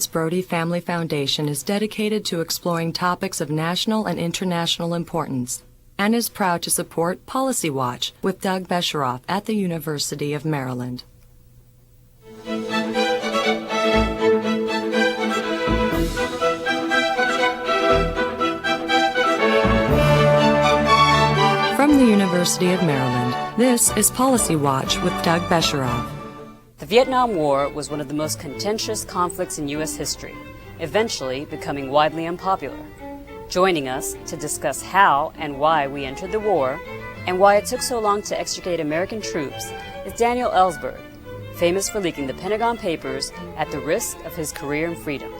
Lawrence Brody Family Foundation is dedicated to exploring topics of national and international importance and is proud to support Policy Watch with Doug Besheroff at the University of Maryland. From the University of Maryland, this is Policy Watch with Doug Besheroff. The Vietnam War was one of the most contentious conflicts in U.S. history, eventually becoming widely unpopular. Joining us to discuss how and why we entered the war and why it took so long to extricate American troops is Daniel Ellsberg, famous for leaking the Pentagon Papers at the risk of his career and freedom.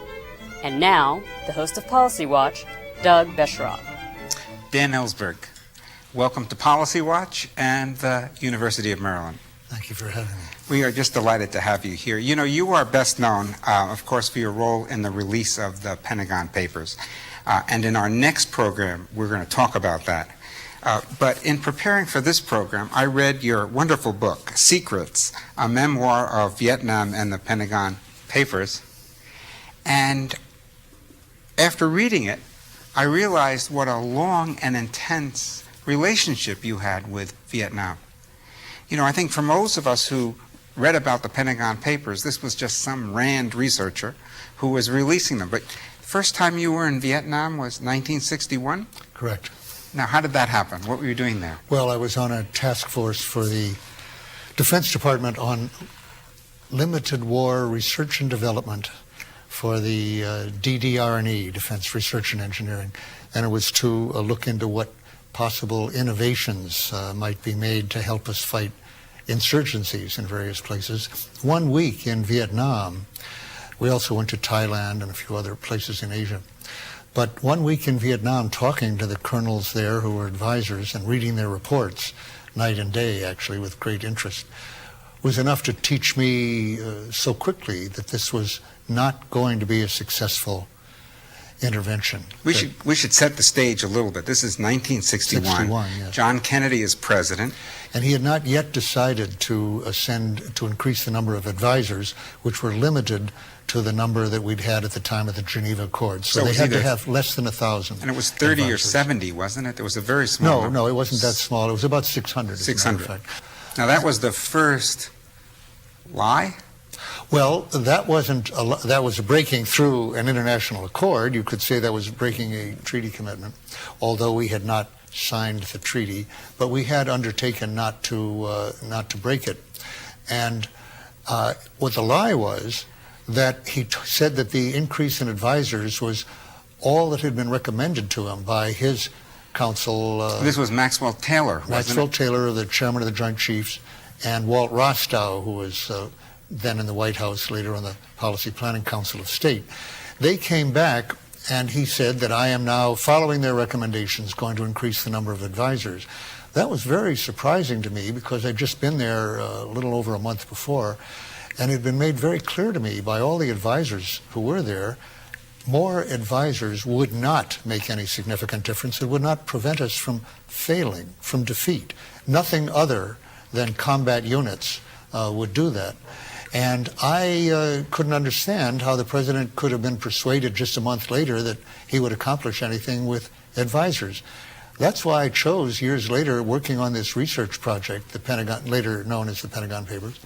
And now, the host of Policy Watch, Doug Besheroff. Dan Ellsberg, welcome to Policy Watch and the University of Maryland. Thank you for having me. We are just delighted to have you here. You know, you are best known, of course, for your role in the release of the Pentagon Papers. And in our next program, we're going to talk about that. But in preparing for this program, I read your wonderful book, Secrets, a Memoir of Vietnam and the Pentagon Papers. And after reading it, I realized what a long and intense relationship you had with Vietnam. You know, I think for most of us who read about the Pentagon Papers, this was just some Rand researcher who was releasing them. But first time you were in Vietnam was 1961? Correct. Now, how did that happen? What were you doing there? Well, I was on a task force for the Defense Department on limited war research and development for the DDR&E, Defense Research and Engineering. And it was to look into what possible innovations might be made to help us fight insurgencies in various places. 1 week in Vietnam, we also went to Thailand and a few other places in Asia. But 1 week in Vietnam, talking to the colonels there who were advisors and reading their reports night and day, actually, with great interest, was enough to teach me so quickly that this was not going to be a successful intervention. We should set the stage a little bit. This is 1961. 61, yes. John Kennedy is president. And he had not yet decided to increase the number of advisors, which were limited to the number that we'd had at the time of the Geneva Accords. So they had to have less than 1,000. And it was 30 advisors. Or 70, wasn't it? It was a very small number. No, it wasn't that small. It was about 600. 600. Now that was the first lie? Well, that was breaking through an international accord. You could say that was breaking a treaty commitment, although we had not signed the treaty, but we had undertaken not to break it. And what the lie was that he said that the increase in advisors was all that had been recommended to him by his counsel. This was Maxwell Taylor, wasn't it? Maxwell Taylor, the chairman of the Joint Chiefs, and Walt Rostow, who was then in the White House, later on the Policy Planning Council of State. They came back and he said that I am now, following their recommendations, going to increase the number of advisors. That was very surprising to me because I'd just been there a little over a month before, and it had been made very clear to me by all the advisors who were there, more advisors would not make any significant difference. It would not prevent us from failing, from defeat. Nothing other than combat units would do that. And I couldn't understand how the president could have been persuaded just a month later that he would accomplish anything with advisors. That's why I chose, years later, working on this research project, the Pentagon, later known as the Pentagon Papers,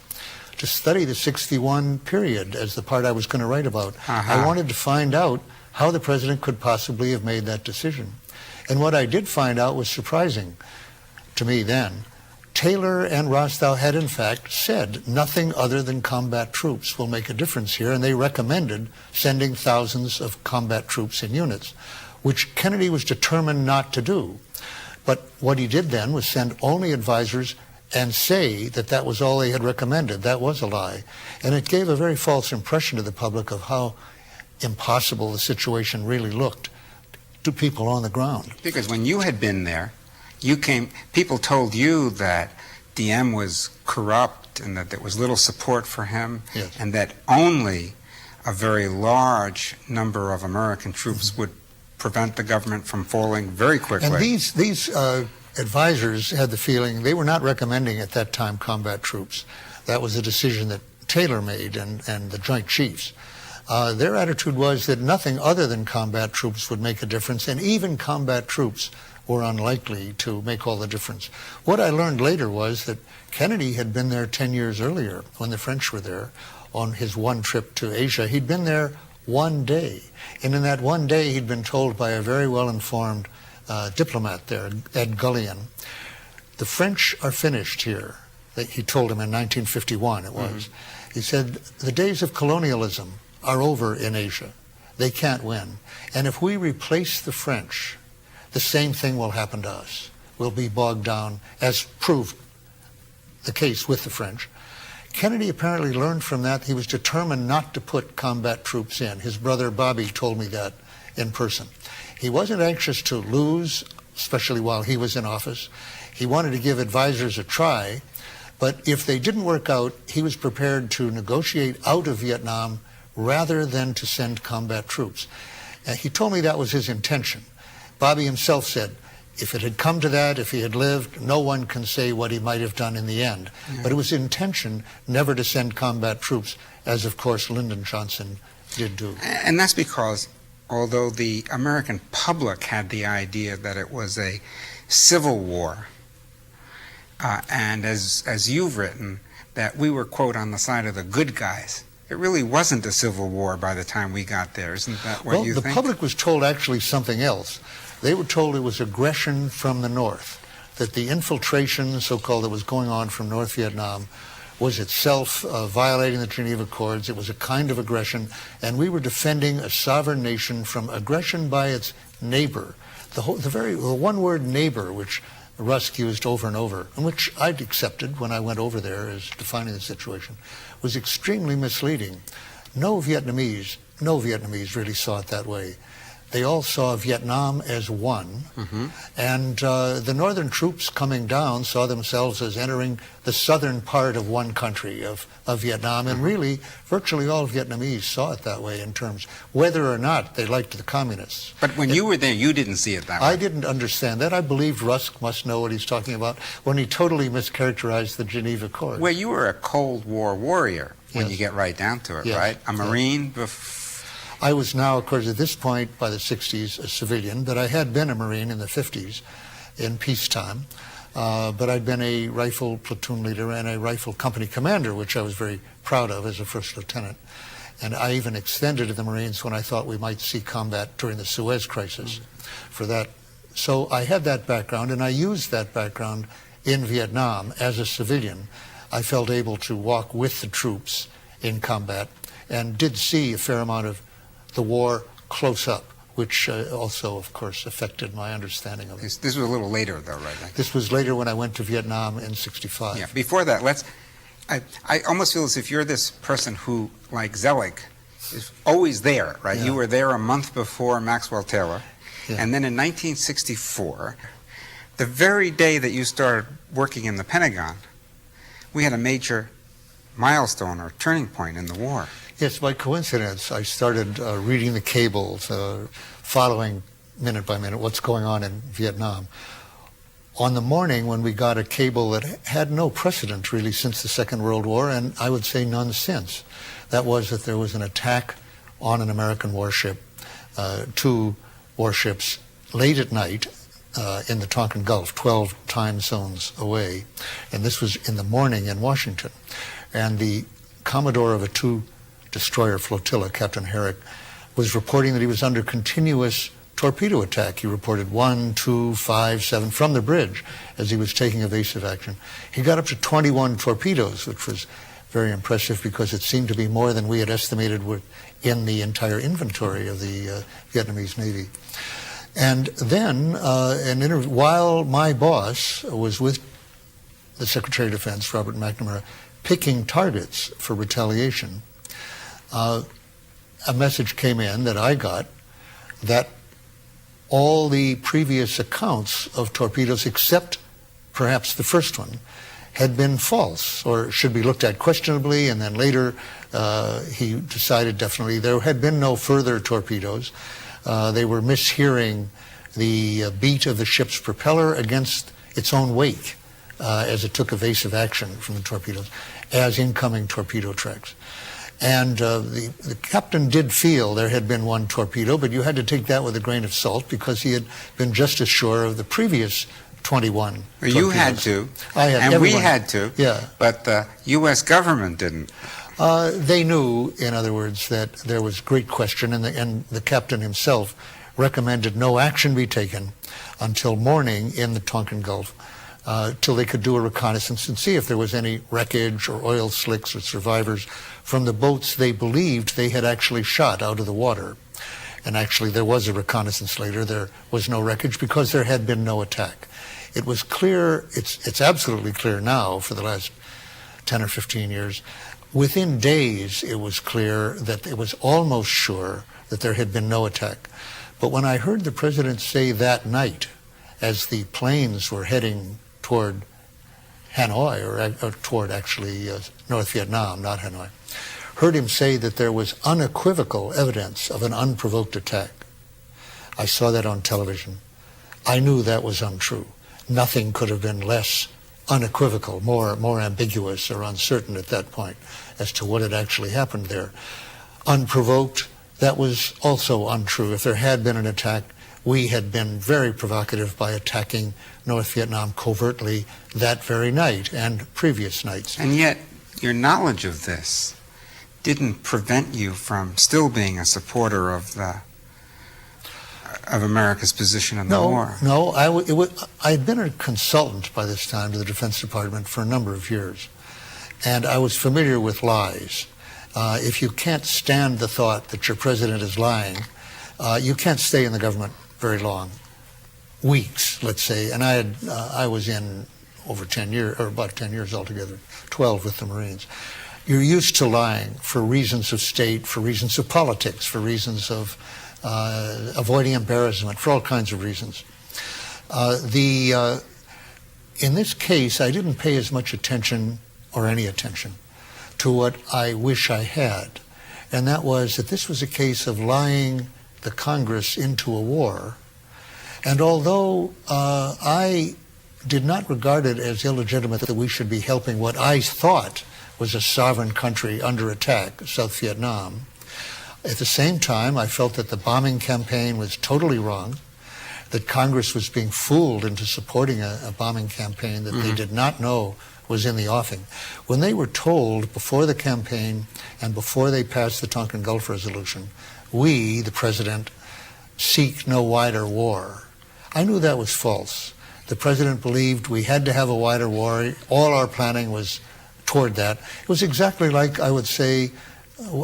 to study the 61 period as the part I was going to write about. I wanted to find out how the president could possibly have made that decision. And what I did find out was surprising to me then. Taylor and Rostow had in fact said nothing other than combat troops will make a difference here, and they recommended sending thousands of combat troops in units, which Kennedy was determined not to do. But what he did then was send only advisors and say that that was all they had recommended. That was a lie. And it gave a very false impression to the public of how impossible the situation really looked to people on the ground. Because when you had been there, people told you that Diem was corrupt and that there was little support for him, yes, and that only a very large number of American troops would prevent the government from falling very quickly. And these advisors had the feeling they were not recommending at that time combat troops. That was a decision that Taylor made and the Joint Chiefs. Their attitude was that nothing other than combat troops would make a difference, and even combat troops were unlikely to make all the difference. What I learned later was that Kennedy had been there 10 years earlier when the French were there on his one trip to Asia. He'd been there one day, and in that one day he'd been told by a very well-informed diplomat there, Ed Gullion, the French are finished here. He told him in 1951 it was. Mm-hmm. He said, the days of colonialism are over in Asia. They can't win. And if we replace the French, the same thing will happen to us. We'll be bogged down, as proved the case with the French. Kennedy apparently learned from that. He was determined not to put combat troops in. His brother Bobby told me that in person. He wasn't anxious to lose, especially while he was in office. He wanted to give advisors a try, but if they didn't work out, he was prepared to negotiate out of Vietnam rather than to send combat troops. He told me that was his intention. Bobby himself said, if it had come to that, if he had lived, no one can say what he might have done in the end. Yeah. But it was intention never to send combat troops, as of course Lyndon Johnson did do. And that's because although the American public had the idea that it was a civil war, and as you've written, that we were, quote, on the side of the good guys, it really wasn't a civil war by the time we got there. Isn't that what you think? Well, the public was told actually something else. They were told it was aggression from the North, that the infiltration, so-called, that was going on from North Vietnam was itself violating the Geneva Accords. It was a kind of aggression, and we were defending a sovereign nation from aggression by its neighbor. The one word neighbor, which Rusk used over and over, and which I'd accepted when I went over there as defining the situation, was extremely misleading. No Vietnamese really saw it that way. They all saw Vietnam as one, and the northern troops coming down saw themselves as entering the southern part of one country, of Vietnam, and really virtually all Vietnamese saw it that way in terms, whether or not they liked the communists. But when you were there, you didn't see it that way. I didn't understand that. I believed Rusk must know what he's talking about when he totally mischaracterized the Geneva Accords. Well, you were a Cold War warrior when Yes. you get right down to it, Yes. right? A Marine I was now, of course, at this point, by the 60s, a civilian, but I had been a Marine in the 50s in peacetime. But I'd been a rifle platoon leader and a rifle company commander, which I was very proud of as a first lieutenant. And I even extended to the Marines when I thought we might see combat during the Suez Crisis for that. So I had that background, and I used that background in Vietnam as a civilian. I felt able to walk with the troops in combat and did see a fair amount of the war close up, which also, of course, affected my understanding of it. This was a little later, though, right? This was later when I went to Vietnam in '65. Yeah, before that, I almost feel as if you're this person who, like Zelig, is always there, right? Yeah. You were there a month before Maxwell Taylor, Yeah. and then in 1964, the very day that you started working in the Pentagon, we had a major milestone or turning point in the war. Yes, by coincidence, I started reading the cables, following minute by minute what's going on in Vietnam. On the morning when we got a cable that had no precedent really since the Second World War, and I would say none since, that was that there was an attack on an American warship, 2 warships, late at night in the Tonkin Gulf, 12 time zones away. And this was in the morning in Washington. And the commodore of a 2-destroyer flotilla, Captain Herrick, was reporting that he was under continuous torpedo attack. He reported 1, 2, 5, 7 from the bridge as he was taking evasive action. He got up to 21 torpedoes, which was very impressive because it seemed to be more than we had estimated were in the entire inventory of the Vietnamese Navy. And then, while my boss was with the Secretary of Defense, Robert McNamara, picking targets for retaliation, a message came in that I got that all the previous accounts of torpedoes, except perhaps the first one, had been false or should be looked at questionably, and then later he decided definitely there had been no further torpedoes. They were mishearing the beat of the ship's propeller against its own wake as it took evasive action from the torpedoes as incoming torpedo tracks. And the captain did feel there had been one torpedo, but you had to take that with a grain of salt because he had been just as sure of the previous 21 torpedoes. You had to. I had. And everyone, we had to. Yeah. But the U.S. government didn't. They knew, in other words, that there was great question, and the captain himself recommended no action be taken until morning in the Tonkin Gulf, till they could do a reconnaissance and see if there was any wreckage or oil slicks or survivors from the boats they believed they had actually shot out of the water. And actually there was a reconnaissance later. There was no wreckage because there had been no attack. It was clear, it's absolutely clear now for the last 10 or 15 years. Within days it was clear that it was almost sure that there had been no attack. But when I heard the president say that night, as the planes were heading toward Hanoi, or toward actually North Vietnam, not Hanoi, heard him say that there was unequivocal evidence of an unprovoked attack. I saw that on television. I knew that was untrue. Nothing could have been less unequivocal, more ambiguous or uncertain at that point as to what had actually happened there. Unprovoked, that was also untrue. If there had been an attack, we had been very provocative by attacking North Vietnam covertly that very night and previous nights. And yet, your knowledge of this didn't prevent you from still being a supporter of America's position in the war. No, I had been a consultant by this time to the Defense Department for a number of years, and I was familiar with lies. If you can't stand the thought that your president is lying, you can't stay in the government very long, weeks, let's say. And I was in over 10 years, or about 10 years altogether, 12 with the Marines. You're used to lying for reasons of state, for reasons of politics, for reasons of avoiding embarrassment, for all kinds of reasons. In this case, I didn't pay as much attention, or any attention, to what I wish I had. And that was that this was a case of lying the Congress into a war. And although I did not regard it as illegitimate that we should be helping what I thought was a sovereign country under attack, South Vietnam, at the same time I felt that the bombing campaign was totally wrong, that Congress was being fooled into supporting a bombing campaign that they did not know was in the offing. When they were told before the campaign and before they passed the Tonkin Gulf Resolution, we, the president, seek no wider war, I knew that was false. The president believed we had to have a wider war. All our planning was toward that. It was exactly like, I would say,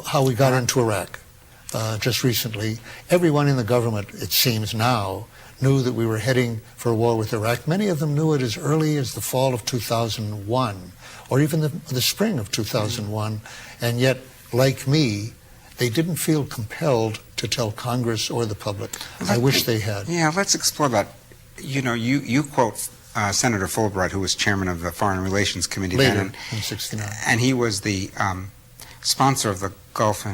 how we got into Iraq just recently. Everyone in the government, it seems now, knew that we were heading for a war with Iraq. Many of them knew it as early as the fall of 2001, or even the spring of 2001, and yet, like me, they didn't feel compelled to tell Congress or the public. I wish they had. Yeah, let's explore that. You know, you quote Senator Fulbright, who was chairman of the Foreign Relations Committee Later, then, in '69. And he was the sponsor of the Gulf,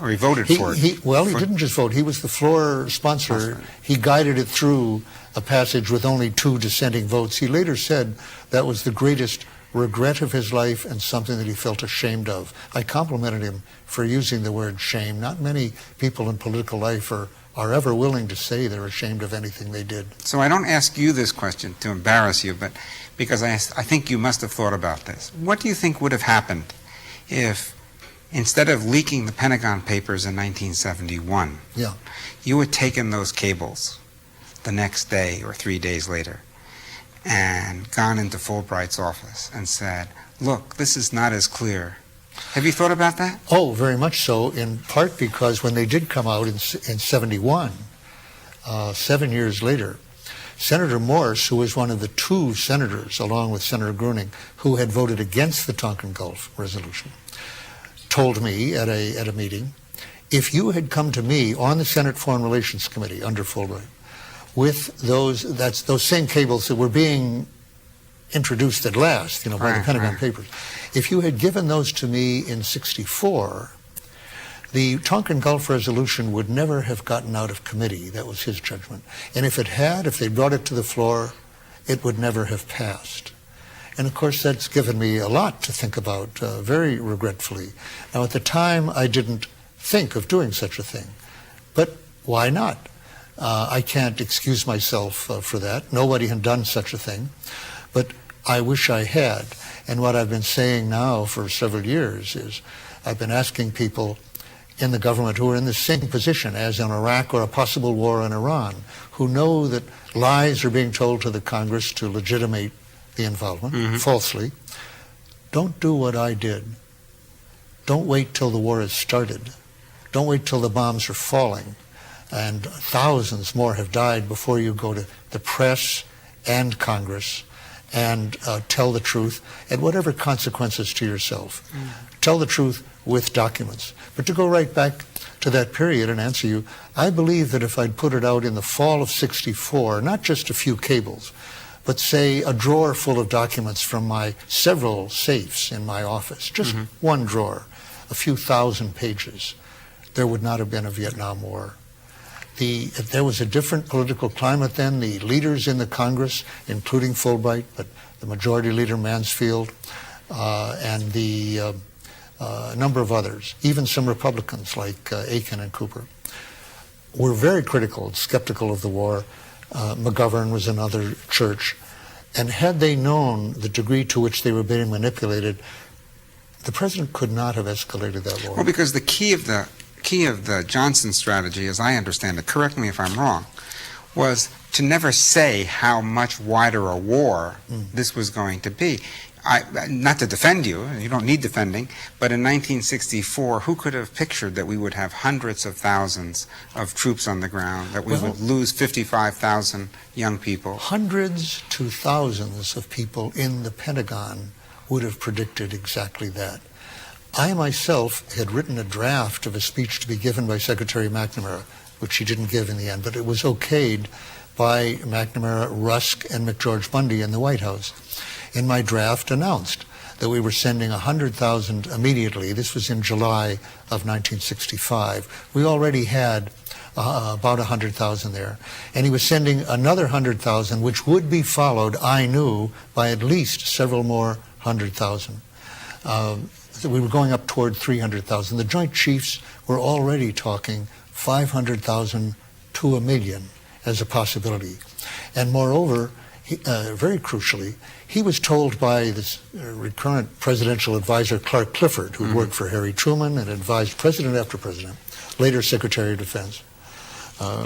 or he voted for it. He didn't just vote. He was the floor sponsor. He guided it through a passage with only 2 dissenting votes. He later said that was the greatest regret of his life and something that he felt ashamed of. I complimented him for using the word shame. Not many people in political life are ever willing to say they're ashamed of anything they did. So I don't ask you this question to embarrass you, but because I think you must have thought about this. What do you think would have happened if, instead of leaking the Pentagon Papers in 1971, you had taken those cables the next day or 3 days later and gone into Fulbright's office and said, look, this is not as clear. Have you thought about that? Oh, very much so, in part because when they did come out in 71, 7 years later, Senator Morse, who was one of the 2 senators, along with Senator Gruning, who had voted against the Tonkin Gulf Resolution, told me at a meeting, if you had come to me on the Senate Foreign Relations Committee under Fulbright with those same cables that were being introduced at last, by the Pentagon Papers, if you had given those to me in '64, the Tonkin Gulf Resolution would never have gotten out of committee. That was his judgment. And if it had, if they brought it to the floor, it would never have passed. And of course, that's given me a lot to think about, very regretfully. Now, at the time, I didn't think of doing such a thing. But why not? I can't excuse myself for that. Nobody had done such a thing. But I wish I had. And what I've been saying now for several years is I've been asking people in the government who are in the same position as in Iraq or a possible war in Iran, who know that lies are being told to the Congress to legitimate the involvement, falsely. Don't do what I did. Don't wait till the war has started. Don't wait till the bombs are falling and thousands more have died before you go to the press and Congress and tell the truth at whatever consequences to yourself. Tell the truth with documents. But to go right back to that period and answer you, I believe that if I'd put it out in the fall of '64, not just a few cables, but say a drawer full of documents from my several safes in my office, just one drawer, a few thousand pages, there would not have been a Vietnam War. There was a different political climate then. The leaders in the Congress, including Fulbright, but the majority leader Mansfield, and the number of others, even some Republicans like Aiken and Cooper, were very critical, skeptical of the war. McGovern was another church. And had they known the degree to which they were being manipulated, the president could not have escalated that war. Well, because the key of the Johnson strategy, as I understand it, correct me if I'm wrong, was to never say how much wider a war this was going to be. Not to defend you, you don't need defending, but in 1964, who could have pictured that we would have hundreds of thousands of troops on the ground, that we would lose 55,000 young people? Hundreds to thousands of people in the Pentagon would have predicted exactly that. I myself had written a draft of a speech to be given by Secretary McNamara, which she didn't give in the end, but it was okayed by McNamara, Rusk, and McGeorge Bundy in the White House. In my draft announced that we were sending 100,000 immediately. This was in July of 1965. We already had about 100,000 there. And he was sending another 100,000, which would be followed, I knew, by at least several more 100,000. So we were going up toward 300,000. The Joint Chiefs were already talking 500,000 to 1 million as a possibility. And moreover, very crucially, he was told by this recurrent presidential advisor, Clark Clifford, who worked for Harry Truman and advised president after president, later Secretary of Defense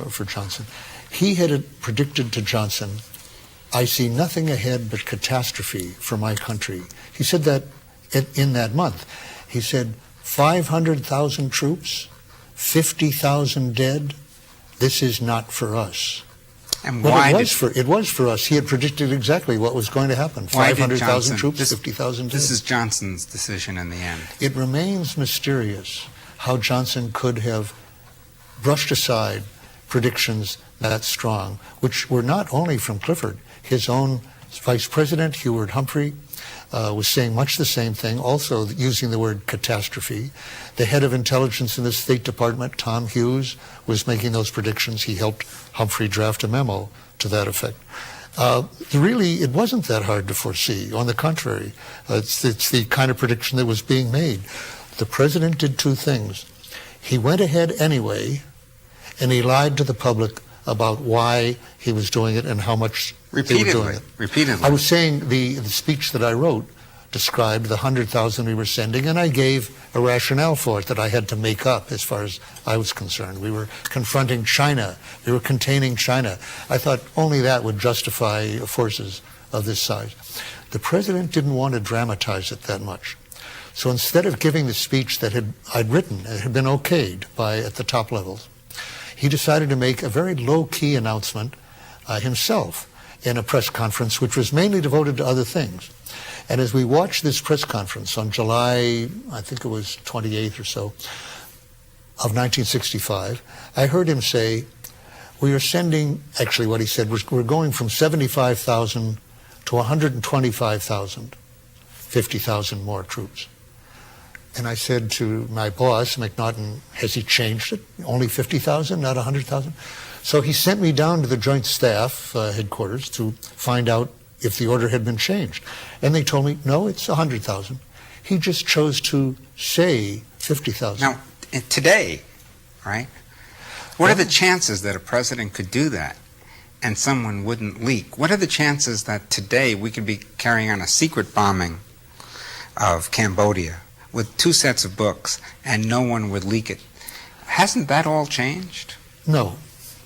for Johnson. He had predicted to Johnson, I see nothing ahead but catastrophe for my country. He said that in that month. He said, 500,000 troops, 50,000 dead, this is not for us. And well, why it was for us. He had predicted exactly what was going to happen. 500,000 troops, 50,000 dead. This is Johnson's decision in the end. It remains mysterious how Johnson could have brushed aside predictions that strong, which were not only from Clifford. His own Vice President, Heward Humphrey, was saying much the same thing, also using the word catastrophe. The head of intelligence in the State Department, Tom Hughes, was making those predictions. He helped Humphrey draft a memo to that effect. Really, it wasn't that hard to foresee. On the contrary, it's the kind of prediction that was being made. The president did two things. He went ahead anyway, and he lied to the public about why he was doing it and how much they were doing it. Repeatedly. I was saying the speech that I wrote described the 100,000 we were sending, and I gave a rationale for it that I had to make up as far as I was concerned. We were confronting China. We were containing China. I thought only that would justify forces of this size. The president didn't want to dramatize it that much. So instead of giving the speech that I'd written, it had been okayed at the top levels, he decided to make a very low-key announcement himself in a press conference, which was mainly devoted to other things. And as we watched this press conference on July, I think it was 28th or so, of 1965, I heard him say, we are sending, actually what he said was, we're going from 75,000 to 125,000, 50,000 more troops. And I said to my boss, McNaughton, has he changed it? Only 50,000, not 100,000? So he sent me down to the Joint Staff headquarters to find out if the order had been changed. And they told me, no, it's 100,000. He just chose to say 50,000. Now, today, right, what are the chances that a president could do that and someone wouldn't leak? What are the chances that today we could be carrying on a secret bombing of Cambodia with 2 sets of books and no one would leak it? Hasn't that all changed? No,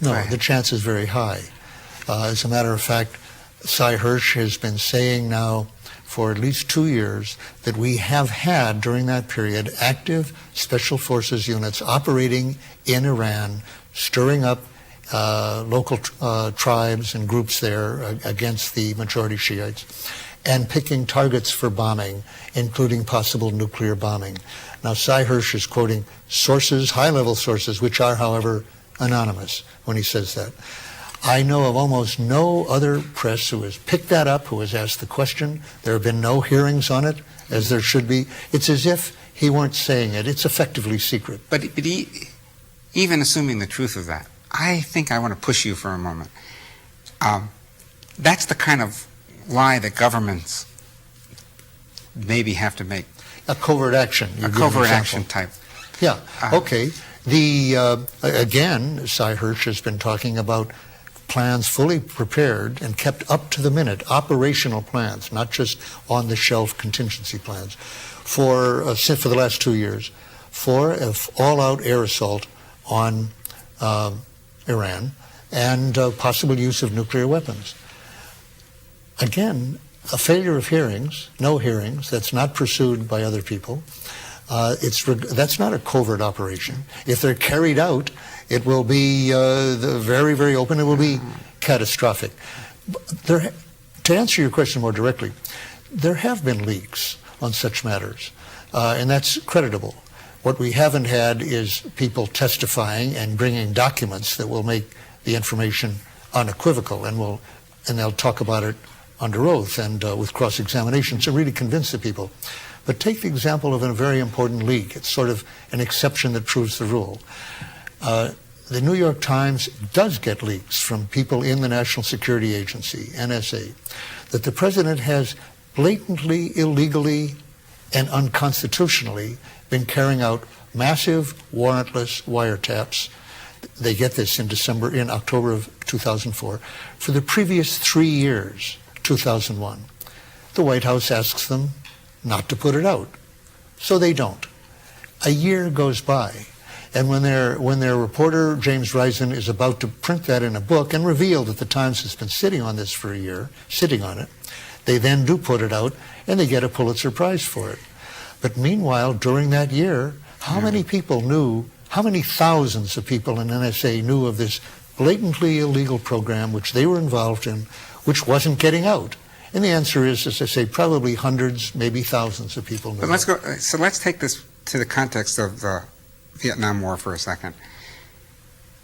Right. the chance is very high. As a matter of fact, Cy Hirsch has been saying now for at least 2 years that we have had during that period active special forces units operating in Iran, stirring up local tribes and groups there against the majority Shiites, and picking targets for bombing, including possible nuclear bombing. Now, Cy Hirsch is quoting sources, high-level sources, which are, however, anonymous when he says that. I know of almost no other press who has picked that up, who has asked the question. There have been no hearings on it, as there should be. It's as if he weren't saying it. It's effectively secret. But even assuming the truth of that, I think I want to push you for a moment. That's the kind of lie that governments maybe have to make. A covert action. A covert action type. Yeah, okay. Again, Cy Hirsch has been talking about plans fully prepared and kept up to the minute, operational plans, not just on-the-shelf contingency plans, for the last 2 years, for an all-out air assault on Iran and possible use of nuclear weapons. Again, a failure of hearings, no hearings, that's not pursued by other people. That's not a covert operation. If they're carried out, it will be very, very open. It will be catastrophic. To answer your question more directly, there have been leaks on such matters, and that's creditable. What we haven't had is people testifying and bringing documents that will make the information unequivocal, and they'll talk about it under oath and with cross-examination to really convince the people. But take the example of a very important leak. It's sort of an exception that proves the rule. The New York Times does get leaks from people in the National Security Agency, NSA, that the president has blatantly, illegally, and unconstitutionally been carrying out massive warrantless wiretaps. They get this in October of 2004, for the previous 3 years, 2001. The White House asks them not to put it out, so they don't. A year goes by, and when their reporter, James Risen, is about to print that in a book and reveal that the Times has been sitting on this for a year, sitting on it, they then do put it out, and they get a Pulitzer Prize for it. But meanwhile, during that year, how many people knew, how many thousands of people in NSA knew of this blatantly illegal program which they were involved in, which wasn't getting out? And the answer is, as I say, probably hundreds, maybe thousands of people knew. But let's take this to the context of the Vietnam War for a second.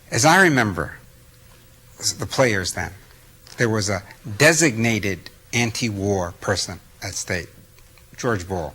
As I remember the players then, there was a designated anti-war person at stake, George Bull.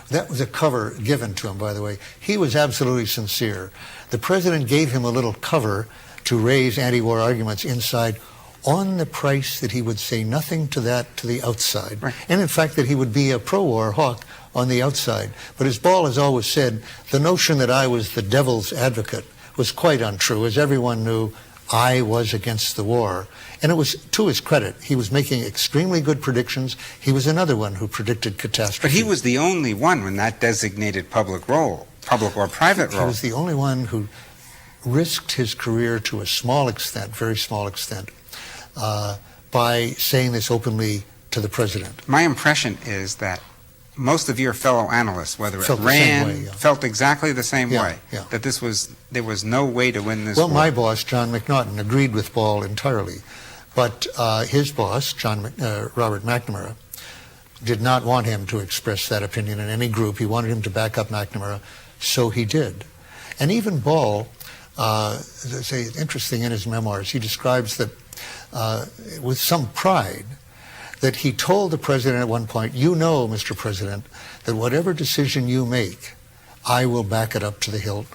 That was a cover given to him, by the way. He was absolutely sincere. The president gave him a little cover to raise anti-war arguments inside, on the price that he would say nothing to the outside. Right. And in fact that he would be a pro-war hawk on the outside. But as Ball has always said, the notion that I was the devil's advocate was quite untrue. As everyone knew, I was against the war. And it was to his credit. He was making extremely good predictions. He was another one who predicted catastrophe. But he was the only one in that designated public or private role. He was the only one who risked his career to a small extent, very small extent, by saying this openly to the president. My impression is that most of your fellow analysts, whether Felt it the same ran, way, yeah. felt exactly the same Yeah, way. yeah. That there was no way to win this war. My boss, John McNaughton, agreed with Ball entirely. But his boss, Robert McNamara, did not want him to express that opinion in any group. He wanted him to back up McNamara, so he did. And even Ball, interesting in his memoirs, he describes that with some pride, that he told the president at one point, you know, Mr. President, that whatever decision you make, I will back it up to the hilt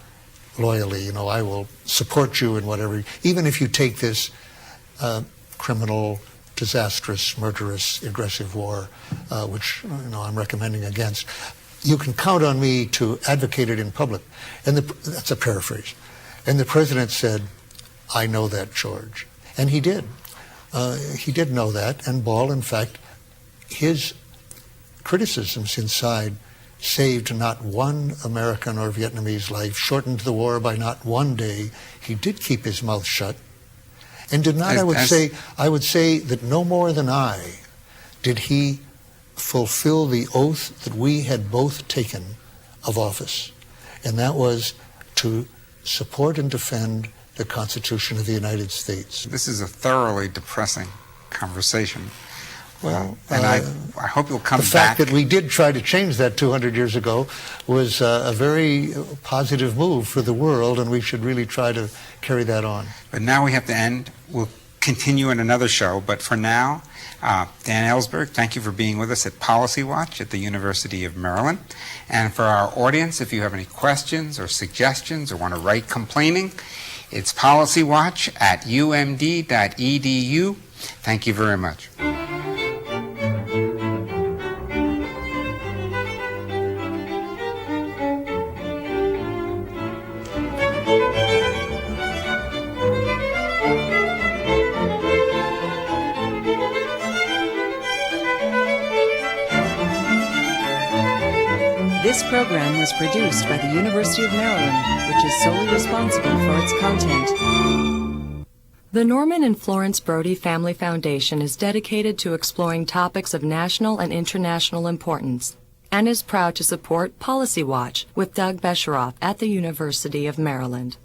loyally. You know, I will support you in whatever, even if you take this criminal, disastrous, murderous, aggressive war, which I'm recommending against. You can count on me to advocate it in public. And that's a paraphrase. And the president said, I know that, George. And he did. He did know that. And Ball, in fact, his criticisms inside saved not one American or Vietnamese life, shortened the war by not one day. He did keep his mouth shut. And did not, I would say that no more than I did he fulfill the oath that we had both taken of office. And that was to support and defend the Constitution of the United States. This is a thoroughly depressing conversation. Well, and I hope you'll come back. The fact that we did try to change that 200 years ago was a very positive move for the world, and we should really try to carry that on. But now we have to end. We'll continue in another show, but for now, Dan Ellsberg, thank you for being with us at Policy Watch at the University of Maryland. And for our audience, if you have any questions or suggestions or want to write complaining, it's policywatch@umd.edu. Thank you very much. This program was produced by the University of Maryland, which is solely responsible for its content. The Norman and Florence Brody Family Foundation is dedicated to exploring topics of national and international importance and is proud to support Policy Watch with Doug Besheroff at the University of Maryland.